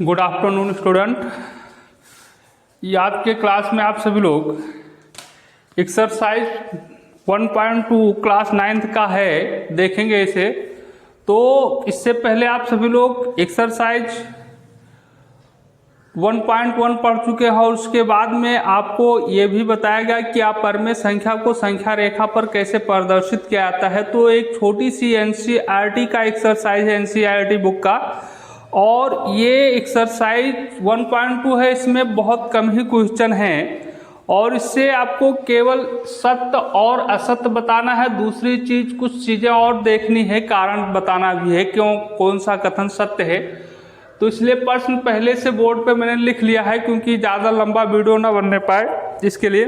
Good afternoon student. ये आज के क्लास में आप सभी लोग एक्सरसाइज 1.2 क्लास 9th का है, देखेंगे इसे। तो इससे पहले आप सभी लोग एक्सरसाइज 1.1 पढ़ चुके हैं और उसके बाद में आपको ये भी बताया गया कि आप परमेय संख्या को संख्या रेखा पर कैसे प्रदर्शित किया जाता है। तो एक छोटी सी एनसीईआरटी का एक्सरसाइज है, एनसीईआरटी बुक का, और ये एक्सरसाइज 1.2 है। इसमें बहुत कम ही क्वेश्चन हैं और इससे आपको केवल सत्य और असत्य बताना है। दूसरी चीज कुछ चीज़ें और देखनी है, कारण बताना भी है क्यों कौन सा कथन सत्य है। तो इसलिए प्रश्न पहले से बोर्ड पे मैंने लिख लिया है क्योंकि ज़्यादा लंबा वीडियो ना बनने पाए इसके लिए।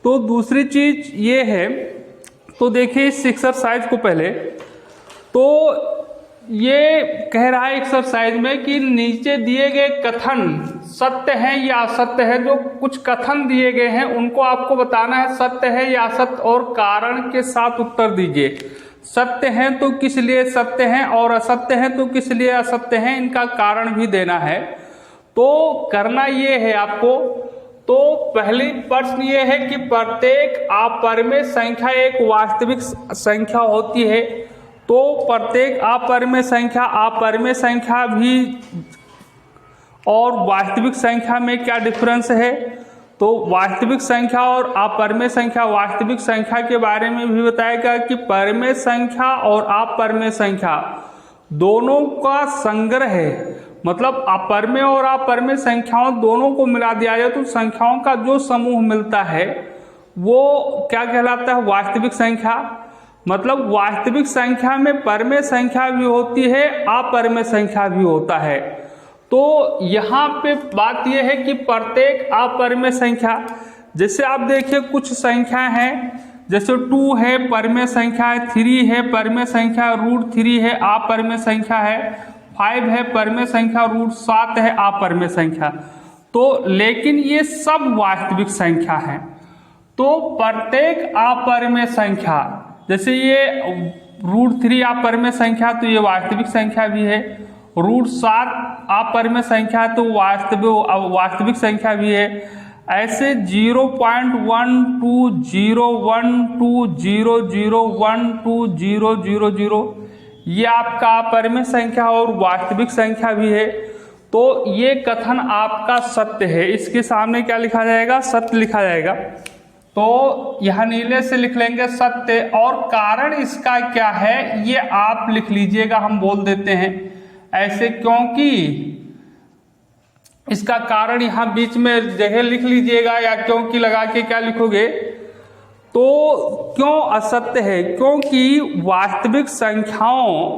तो दूसरी चीज ये है, तो देखिए इस एक्सरसाइज को पहले, तो ये कह रहा है एक्सरसाइज में कि नीचे दिए गए कथन सत्य हैं या असत्य है। जो कुछ कथन दिए गए हैं उनको आपको बताना है सत्य है या असत्य, और कारण के साथ उत्तर दीजिए। सत्य हैं तो किस लिए सत्य हैं और असत्य हैं तो किस लिए असत्य हैं, इनका कारण भी देना है। तो करना ये है आपको। तो पहली प्रश्न ये है कि प्रत्येक अपरिमेय संख्या एक वास्तविक संख्या होती है। तो प्रत्येक अपरिमेय संख्या भी और वास्तविक संख्या में क्या डिफरेंस है। तो वास्तविक संख्या और अपरिमेय संख्या, वास्तविक संख्या के बारे में भी बताएगा कि परिमेय संख्या और अपरिमेय संख्या दोनों का संग्रह है। मतलब अपरिमेय और अपरिमेय संख्याओं दोनों को मिला दिया जाए तो संख्याओं का जो समूह मिलता है वो क्या कहलाता है, वास्तविक संख्या। मतलब वास्तविक संख्या में परिमेय संख्या भी होती है, अपरिमेय संख्या भी होता है। तो यहाँ पे बात यह है कि प्रत्येक अपरिमेय संख्या, जैसे आप देखिए कुछ संख्या हैं, जैसे 2 है परिमेय संख्या है, 3 है परिमेय संख्या, √3 है अपरिमेय संख्या है, 5 है परिमेय संख्या, √7 है अपरिमेय संख्या। तो लेकिन ये सब वास्तविक संख्या है। तो प्रत्येक अपरिमेय संख्या, जैसे ये √3 अपरिमेय संख्या तो ये वास्तविक संख्या भी है, √7 अपरिमेय संख्या तो वास्तविक संख्या भी है। ऐसे 0.12012001200 ये आपका अपरिमेय संख्या और वास्तविक संख्या भी है। तो ये कथन आपका सत्य है। इसके सामने क्या लिखा जाएगा, सत्य लिखा जाएगा। तो यह नीले से लिख लेंगे सत्य, और कारण इसका क्या है ये आप लिख लीजिएगा, हम बोल देते हैं ऐसे, क्योंकि इसका कारण यहाँ बीच में जगह लिख लीजिएगा, या क्योंकि लगा के क्या लिखोगे। तो क्यों असत्य है, क्योंकि वास्तविक संख्याओं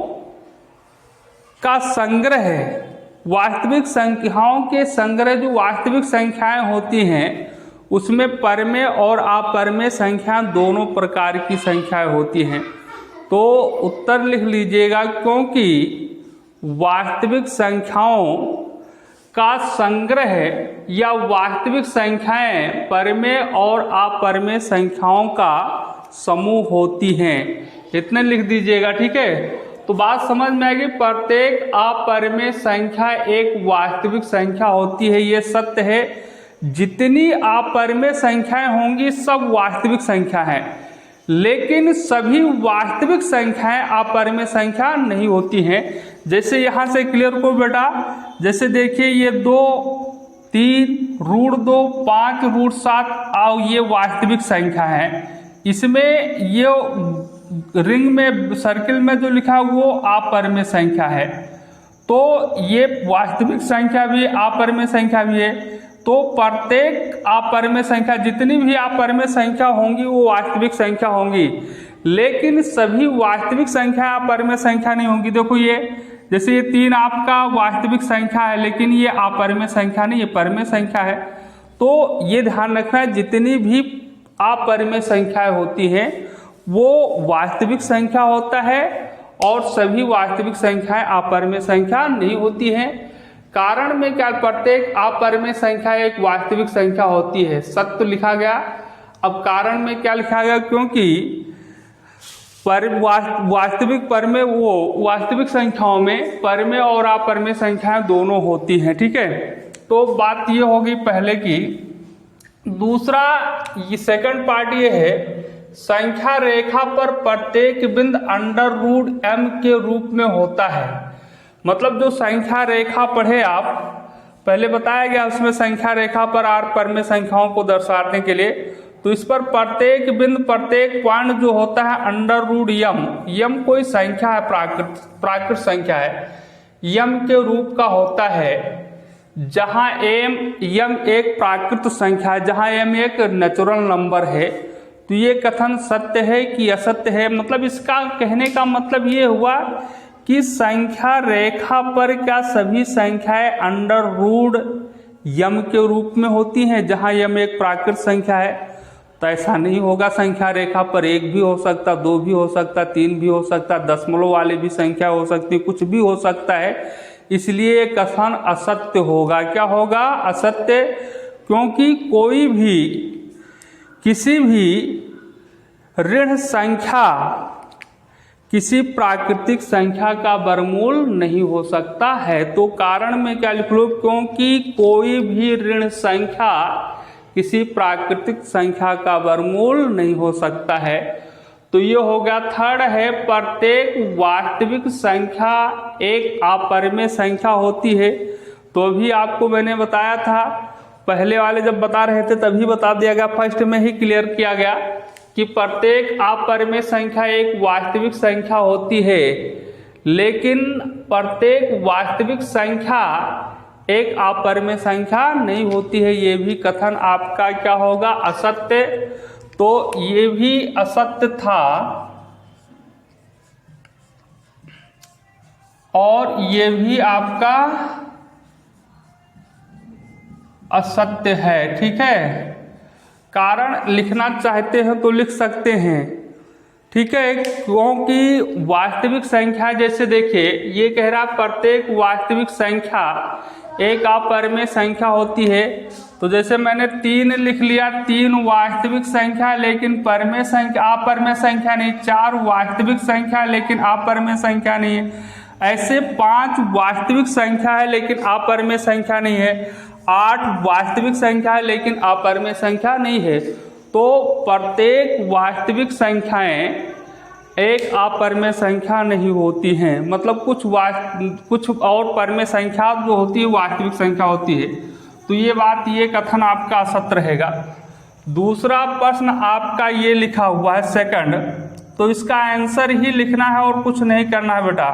का संग्रह है। वास्तविक संख्याओं के संग्रह, जो वास्तविक संख्याएं होती हैं उसमें परिमेय और अपरिमेय संख्या दोनों प्रकार की संख्याएं होती हैं। तो उत्तर लिख लीजिएगा, क्योंकि वास्तविक संख्याओं का संग्रह या वास्तविक संख्याएं परिमेय और अपरिमेय संख्याओं का समूह होती हैं। इतने लिख दीजिएगा, ठीक है। तो बात समझ में आएगी। प्रत्येक अपरिमेय संख्या एक वास्तविक संख्या होती है, ये सत्य है। जितनी अपरिमेय संख्याएं होंगी सब वास्तविक संख्या है, लेकिन सभी वास्तविक संख्याएं अपरिमेय संख्या नहीं होती हैं। जैसे यहाँ से क्लियर को बेटा, जैसे देखिए ये 2, 3, √2, 5, √7 और ये वास्तविक संख्या है। इसमें ये रिंग में सर्किल में जो लिखा वो अपरिमेय संख्या है। तो ये वास्तविक संख्या भी अपरिमेय संख्या भी है। तो प्रत्येक अपरिमेय संख्या, जितनी भी अपरिमेय संख्या होंगी वो वास्तविक संख्या होंगी, लेकिन सभी वास्तविक संख्या अपरिमेय संख्या नहीं होंगी। देखो ये, जैसे ये 3 आपका वास्तविक संख्या है, लेकिन ये अपरिमेय संख्या नहीं, ये परिमेय संख्या है। तो ये ध्यान रखना है, जितनी भी अपरिमेय संख्याएं होती हैं वो वास्तविक संख्या होता है, और सभी वास्तविक संख्याएं अपरिमेय संख्या नहीं होती हैं। कारण में क्या, प्रत्येक अपरिमेय संख्या एक वास्तविक संख्या होती है, सत्य लिखा गया। अब कारण में क्या लिखा गया, क्योंकि वास्तविक परमेय वास्तविक संख्याओं में परमेय और अपरमेय संख्याएं दोनों होती हैं। ठीक है, तो बात ये होगी पहले की। दूसरा ये सेकंड पार्ट ये है, संख्या रेखा पर प्रत्येक बिंदु √m के रूप में होता है। मतलब जो संख्या रेखा पढ़े आप, पहले बताया गया उसमें संख्या रेखा पर परमेय संख्याओं को दर्शाने के लिए, तो इस पर प्रत्येक बिंदु प्रत्येक पॉइंट जो होता है √m, यम कोई संख्या है, प्राकृत संख्या है, यम के रूप का होता है, जहां यम एक प्राकृत संख्या है, जहां यम एक नेचुरल नंबर है। तो ये कथन सत्य है कि असत्य है? मतलब इसका कहने का मतलब ये हुआ कि संख्या रेखा पर क्या सभी संख्याएं √m के रूप में होती हैं, जहां यम एक प्राकृत संख्या है? तो ऐसा नहीं होगा। संख्या रेखा पर 1 भी हो सकता, 2 भी हो सकता, 3 भी हो सकता, दशमलव वाली भी संख्या हो सकती, कुछ भी हो सकता है। इसलिए कथन असत्य होगा। क्या होगा? असत्य, क्योंकि कोई भी किसी भी ऋण संख्या किसी प्राकृतिक संख्या का वर्गमूल नहीं हो सकता है। तो कारण में क्या लिख लो? क्योंकि कोई भी ऋण संख्या किसी प्राकृतिक संख्या का वर्गमूल नहीं हो सकता है। तो ये हो गया। थर्ड है, प्रत्येक वास्तविक संख्या एक अपरमेय संख्या होती है। तो अभी आपको मैंने बताया था, पहले वाले जब बता रहे थे तभी बता दिया गया, फर्स्ट में ही क्लियर किया गया कि प्रत्येक अपरमेय संख्या एक वास्तविक संख्या होती है, लेकिन प्रत्येक वास्तविक संख्या एक अपरमेय संख्या नहीं होती है। ये भी कथन आपका क्या होगा? असत्य। तो ये भी असत्य था और ये भी आपका असत्य है। ठीक है, कारण लिखना चाहते हैं तो लिख सकते हैं। ठीक है, क्योंकि वास्तविक संख्या, जैसे देखिए ये कह रहा प्रत्येक वास्तविक संख्या एक अपरमेय संख्या होती है। तो जैसे मैंने 3 लिख लिया, 3 वास्तविक संख्या लेकिन परमेय संख्या अपरमेय संख्या नहीं, 4 वास्तविक संख्या लेकिन अपरमेय संख्या नहीं है, ऐसे 5 वास्तविक संख्या है लेकिन अपरमेय संख्या नहीं है, 8 वास्तविक संख्या है लेकिन अपरमेय संख्या नहीं है। तो प्रत्येक वास्तविक संख्याएं एक अपरमेय संख्या नहीं होती हैं। मतलब कुछ और परमेय संख्या जो होती है वास्तविक संख्या होती है। तो ये बात, ये कथन आपका असत्य रहेगा। दूसरा प्रश्न आपका ये लिखा हुआ है सेकंड, तो इसका आंसर ही लिखना है और कुछ नहीं करना है बेटा।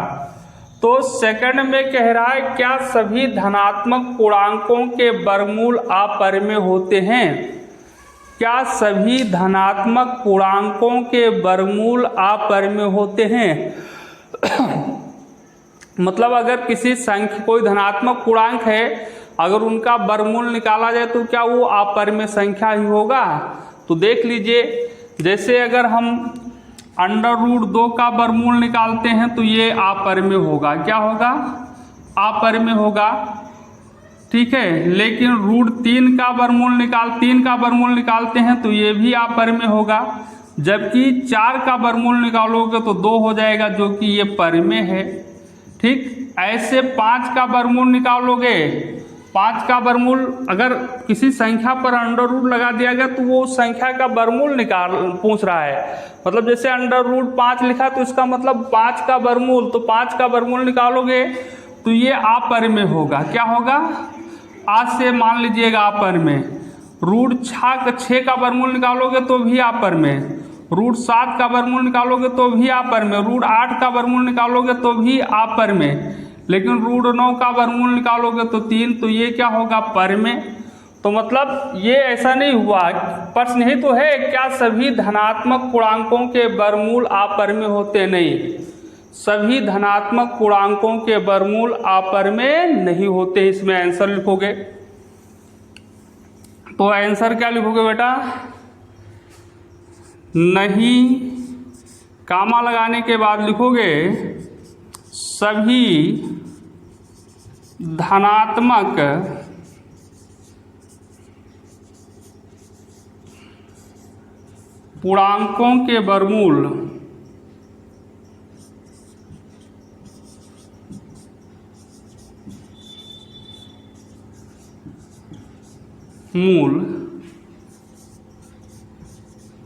तो सेकंड में कह रहा है, क्या सभी धनात्मक पूर्णांकों के वर्गमूल अपरमेय होते हैं? क्या सभी धनात्मक पूर्णांकों के वर्गमूल अपरमेय होते हैं? मतलब अगर किसी संख्या, कोई धनात्मक पूर्णांक है, अगर उनका वर्गमूल निकाला जाए तो क्या वो अपरमेय संख्या ही होगा? तो देख लीजिए, जैसे अगर हम √2 का वर्गमूल निकालते हैं तो ये अपरमेय होगा। क्या होगा? अपरमेय होगा। ठीक है, लेकिन √3 का वर्गमूल निकालते हैं तो ये भी अपरमेय होगा। जबकि 4 का वर्गमूल निकालोगे तो 2 हो जाएगा, जो कि ये परमेय है। ठीक, ऐसे 5 का वर्गमूल निकालोगे, 5 का वर्गमूल अगर किसी संख्या पर √ लगा दिया गया तो वो संख्या का वर्गमूल पूछ रहा है। मतलब जैसे √5 लिखा तो इसका मतलब 5 का वर्गमूल, तो 5 का वर्गमूल निकालोगे तो ये अपरमेय होगा। क्या होगा? आज से मान लीजिएगा अपरमेय। √6 का वर्गमूल निकालोगे तो भी अपरमेय, √7 का वर्गमूल निकालोगे तो भी अपरमेय, √8 का वर्गमूल निकालोगे तो भी अपरमेय, लेकिन √9 का वर्गमूल निकालोगे तो 3, तो ये क्या होगा? परमेय। तो मतलब ये ऐसा नहीं हुआ। प्रश्न ही तो है, क्या सभी धनात्मक पूर्णांकों के वर्गमूल अपरमेय होते? नहीं, सभी धनात्मक पूर्णांकों के वर्गमूल अपरमेय नहीं होते। इसमें आंसर लिखोगे तो आंसर क्या लिखोगे बेटा? नहीं, कामा लगाने के बाद लिखोगे सभी धनात्मक पूर्णांकों के वर्गमूल मूल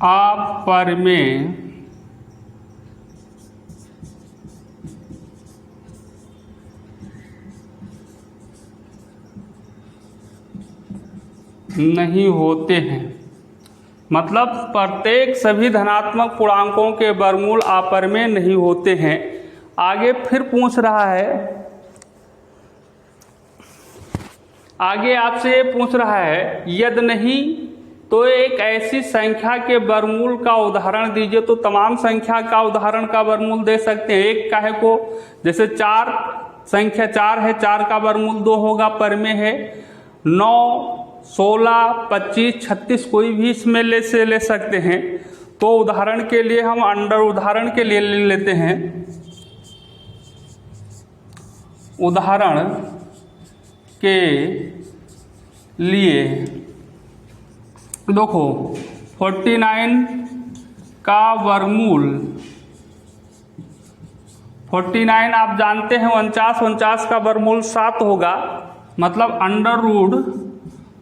अपरिमेय नहीं होते हैं। मतलब प्रत्येक सभी धनात्मक पूर्णांकों के वर्गमूल अपरिमेय नहीं होते हैं। आगे फिर पूछ रहा है, आगे आपसे ये पूछ रहा है, यदि नहीं तो एक ऐसी संख्या के वर्गमूल का उदाहरण दीजिए। तो तमाम संख्या का उदाहरण का वर्गमूल दे सकते हैं। एक काहे को, जैसे 4 संख्या 4 है, 4 का वर्गमूल 2 होगा, परिमेय है। 9, 16, 25, 36 कोई भी इसमें ले सकते हैं। तो उदाहरण के लिए हम उदाहरण के लिए ले लेते हैं। उदाहरण के लिए देखो 49 का वर्गमूल, 49 आप जानते हैं 49 का वर्गमूल 7 होगा। मतलब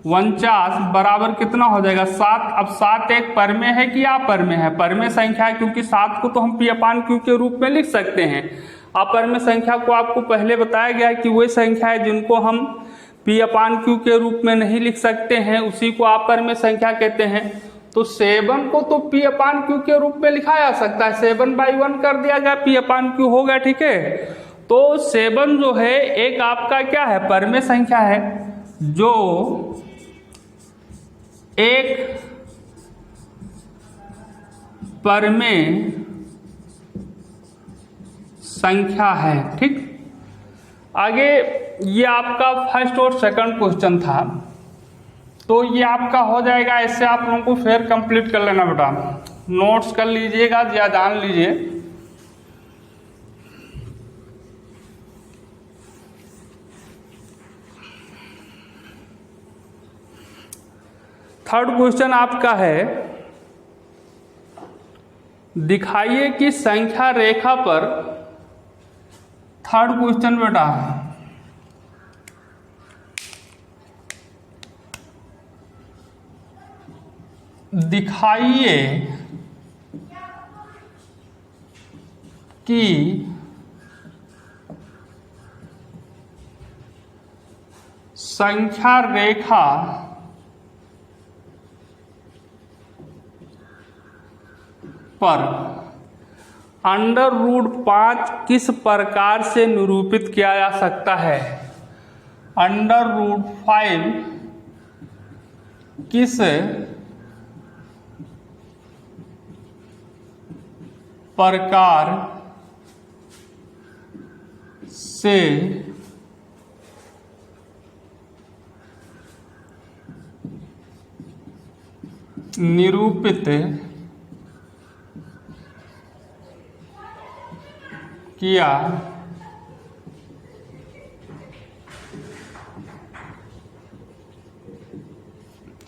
√49 बराबर कितना हो जाएगा, 7। अब 7 एक परिमेय है कि अपरिमेय है? परिमेय संख्या है, क्योंकि 7 को तो हम P/Q के रूप में लिख सकते हैं। अपरिमेय संख्या को आपको पहले बताया गया है कि वही संख्या है जिनको हम P/Q के रूप में नहीं लिख सकते हैं, उसी को अपरिमेय संख्या कहते हैं। तो 7 को तो P/Q के रूप में लिखा जा सकता है, 7/1 कर दिया गया, P/Q हो गया, ठीक है। तो 7 जो है एक आपका क्या है, परिमेय संख्या है, जो एक परिमेय संख्या है, ठीक। आगे ये आपका फर्स्ट और सेकंड क्वेश्चन था, तो ये आपका हो जाएगा। इससे आप लोगों को फिर कंप्लीट कर लेना बेटा, नोट्स कर लीजिएगा या जान लीजिए। थर्ड क्वेश्चन आपका है, दिखाइए कि संख्या रेखा पर, थर्ड क्वेश्चन बेटा, दिखाइए कि संख्या रेखा पर √5 किस प्रकार से निरूपित किया जा सकता है। √5 किस प्रकार से निरूपित किया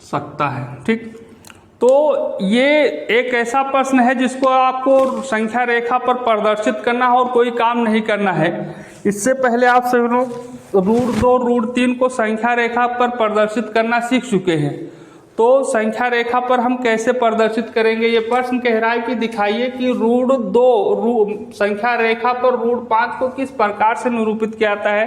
सकता है, ठीक। तो ये एक ऐसा प्रश्न है जिसको आपको संख्या रेखा पर प्रदर्शित करना है और कोई काम नहीं करना है। इससे पहले आप सभी लोग √2, √3 को संख्या रेखा पर प्रदर्शित करना सीख चुके हैं। तो संख्या रेखा पर हम कैसे प्रदर्शित करेंगे, ये प्रश्न कह रहा है कि दिखाइए कि √2 संख्या रेखा पर √5 को किस प्रकार से निरूपित किया जाता है।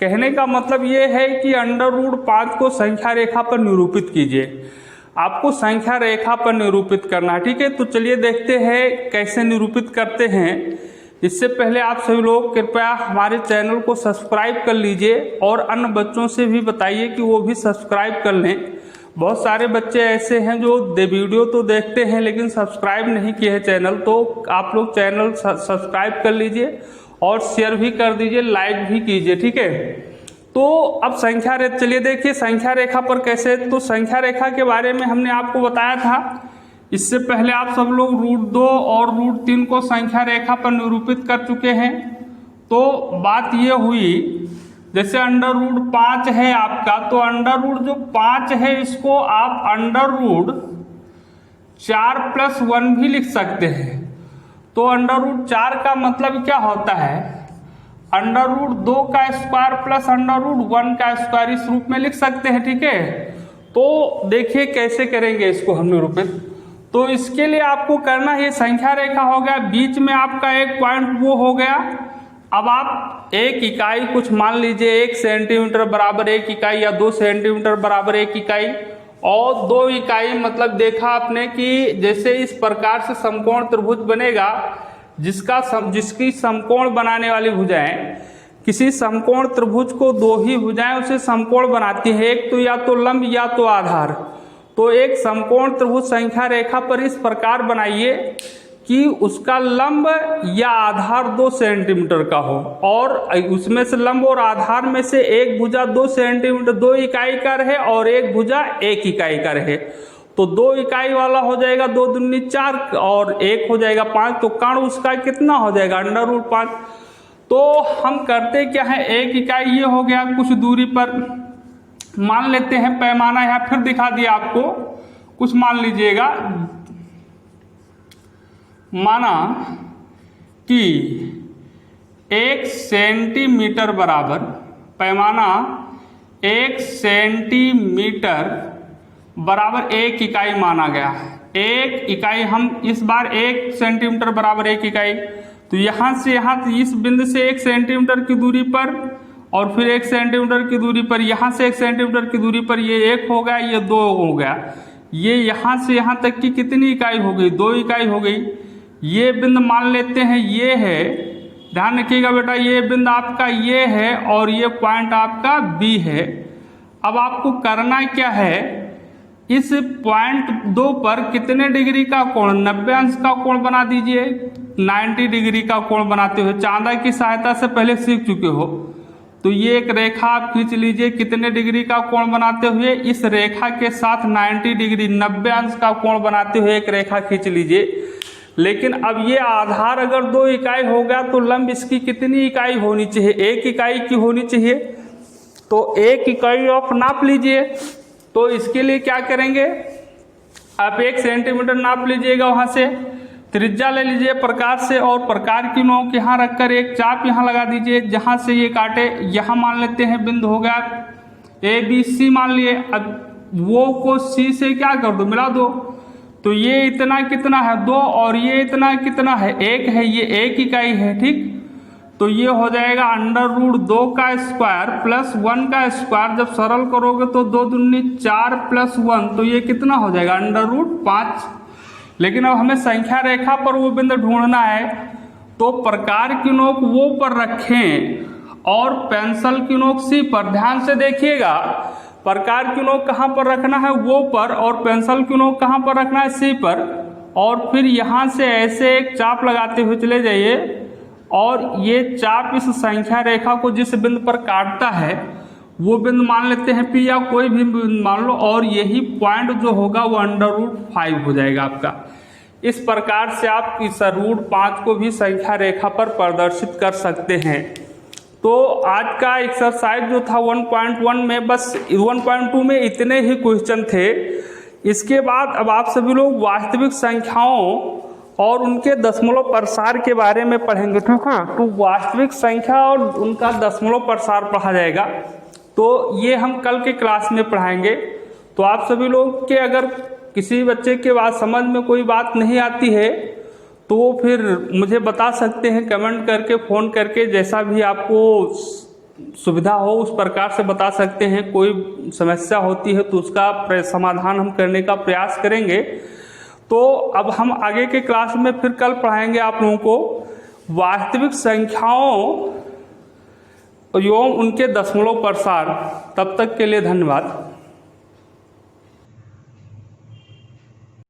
कहने का मतलब ये है कि √5 को संख्या रेखा पर निरूपित कीजिए। आपको संख्या रेखा पर निरूपित करना है, ठीक है। तो चलिए देखते हैं कैसे निरूपित करते हैं। इससे पहले आप सभी लोग कृपया हमारे चैनल को सब्सक्राइब कर लीजिए और अन्य बच्चों से भी बताइए कि वो भी सब्सक्राइब कर लें। बहुत सारे बच्चे ऐसे हैं जो वीडियो तो देखते हैं लेकिन सब्सक्राइब नहीं किए हैं चैनल, तो आप लोग चैनल सब्सक्राइब कर लीजिए और शेयर भी कर दीजिए, लाइक भी कीजिए, ठीक है। तो अब संख्या रेखा, चलिए देखिए संख्या रेखा पर कैसे। तो संख्या रेखा के बारे में हमने आपको बताया था। इससे पहले आप सब लोग √2 और √3 को संख्या रेखा पर निरूपित कर चुके हैं। तो बात ये हुई, जैसे √5 है आपका, तो √5 है इसको आप √4+1 भी लिख सकते हैं। तो √4 का मतलब क्या होता है, √2 का स्क्वायर प्लस √1 का स्क्वायर, इस रूप में लिख सकते हैं, ठीक है। तो देखिए कैसे करेंगे इसको हम निरूपित। तो इसके लिए आपको करना ये संख्या रेखा हो गया, बीच में आपका एक पॉइंट वो हो गया। अब आप एक इकाई कुछ मान लीजिए 1 सेंटीमीटर बराबर 1 इकाई या 2 सेंटीमीटर बराबर 1 इकाई और 2 इकाई, मतलब देखा आपने कि जैसे इस प्रकार से समकोण त्रिभुज बनेगा जिसकी समकोण बनाने वाली भुजाएं, किसी समकोण त्रिभुज को 2 ही भुजाएं उसे समकोण बनाती है, एक तो या तो लंब या तो आधार। तो एक समकोण त्रिभुज संख्या रेखा पर इस प्रकार बनाइए कि उसका लंब या आधार 2 सेंटीमीटर का हो और उसमें से लंब और आधार में से एक भुजा 2 सेंटीमीटर 2 इकाई का रहे और एक भुजा 1 इकाई का रहे। तो 2 इकाई वाला हो जाएगा 2 दूनी 4 और 1 हो जाएगा 5। तो कर्ण उसका कितना हो जाएगा √5। तो हम करते क्या है, 1 इकाई ये हो गया कुछ दूरी पर मान लेते हैं, पैमाना यहाँ फिर दिखा दिया आपको, कुछ मान लीजिएगा, माना कि 1 सेंटीमीटर बराबर पैमाना 1 सेंटीमीटर बराबर 1 इकाई माना गया है। 1 इकाई हम इस बार 1 सेंटीमीटर बराबर 1 इकाई, तो यहाँ से यहाँ इस बिंदु से 1 सेंटीमीटर की दूरी पर और फिर 1 सेंटीमीटर की दूरी पर, यहाँ से 1 सेंटीमीटर की दूरी पर ये 1 हो गया, ये 2 हो गया, ये यहाँ से यहाँ तक की कितनी इकाई हो गई, 2 इकाई हो गई। ये बिंदु मान लेते हैं ये है, ध्यान रखिएगा बेटा, ये बिंदु आपका ये है और ये पॉइंट आपका बी है। अब आपको करना क्या है, इस पॉइंट 2 पर कितने डिग्री का कोण, 90 अंश का कोण बना दीजिए। 90 डिग्री का कोण बनाते हुए चांदा की सहायता से पहले सीख चुके हो, तो ये एक रेखा आप खींच लीजिए। कितने डिग्री का कोण बनाते हुए, इस रेखा के साथ 90 डिग्री 90 अंश का कोण बनाते हुए एक रेखा खींच लीजिए। लेकिन अब ये आधार अगर 2 इकाई हो गया तो लंब इसकी कितनी इकाई होनी चाहिए, 1 इकाई की होनी चाहिए। तो 1 इकाई आप नाप लीजिए। तो इसके लिए क्या करेंगे, आप 1 सेंटीमीटर नाप लीजिएगा, वहाँ से त्रिज्या ले लीजिए प्रकार से और प्रकार की नोक यहाँ रखकर एक चाप यहाँ लगा दीजिए जहाँ से ये काटे। यहाँ मान लेते हैं बिंदु हो गया ABC मान लिए। अब वो को C से क्या कर दो, मिला दो। तो ये इतना कितना है 2 और ये इतना कितना है 1 है, ये 1 इकाई है, ठीक। तो ये हो जाएगा √2 का स्क्वायर प्लस 1 का स्क्वायर, जब सरल करोगे तो 2 दूनी 4 प्लस 1, तो ये कितना हो जाएगा √5। लेकिन अब हमें संख्या रेखा पर वो बिंदु ढूंढना है, तो प्रकार की नोक वो पर रखें और पेंसिल की नोक सी पर। ध्यान से देखिएगा, प्रकार की नोक कहाँ पर रखना है, वो पर, और पेंसिल की नोक कहाँ पर रखना है, सी पर। और फिर यहाँ से ऐसे एक चाप लगाते हुए चले जाइए और ये चाप इस संख्या रेखा को जिस बिंदु पर काटता है वो बिंदु मान लेते हैं P या कोई भी बिंदु मान लो, और यही पॉइंट जो होगा वो √5 हो जाएगा आपका। इस प्रकार से आप इस √5 को भी संख्या रेखा पर प्रदर्शित कर सकते हैं। तो आज का एक्सरसाइज जो था 1.1 में, बस 1.2 में इतने ही क्वेश्चन थे। इसके बाद अब आप सभी लोग वास्तविक संख्याओं और उनके दशमलव प्रसार के बारे में पढ़ेंगे, ठीक है। तो वास्तविक संख्या और उनका दशमलव प्रसार पढ़ा जाएगा, तो ये हम कल के क्लास में पढ़ाएंगे। तो आप सभी लोग के अगर किसी बच्चे के बाद समझ में कोई बात नहीं आती है तो वो फिर मुझे बता सकते हैं कमेंट करके, फ़ोन करके, जैसा भी आपको सुविधा हो उस प्रकार से बता सकते हैं। कोई समस्या होती है तो उसका समाधान हम करने का प्रयास करेंगे। तो अब हम आगे के क्लास में फिर कल पढ़ाएंगे आप लोगों को वास्तविक संख्याओं एवं उनके दशमलव प्रसार। तब तक के लिए धन्यवाद।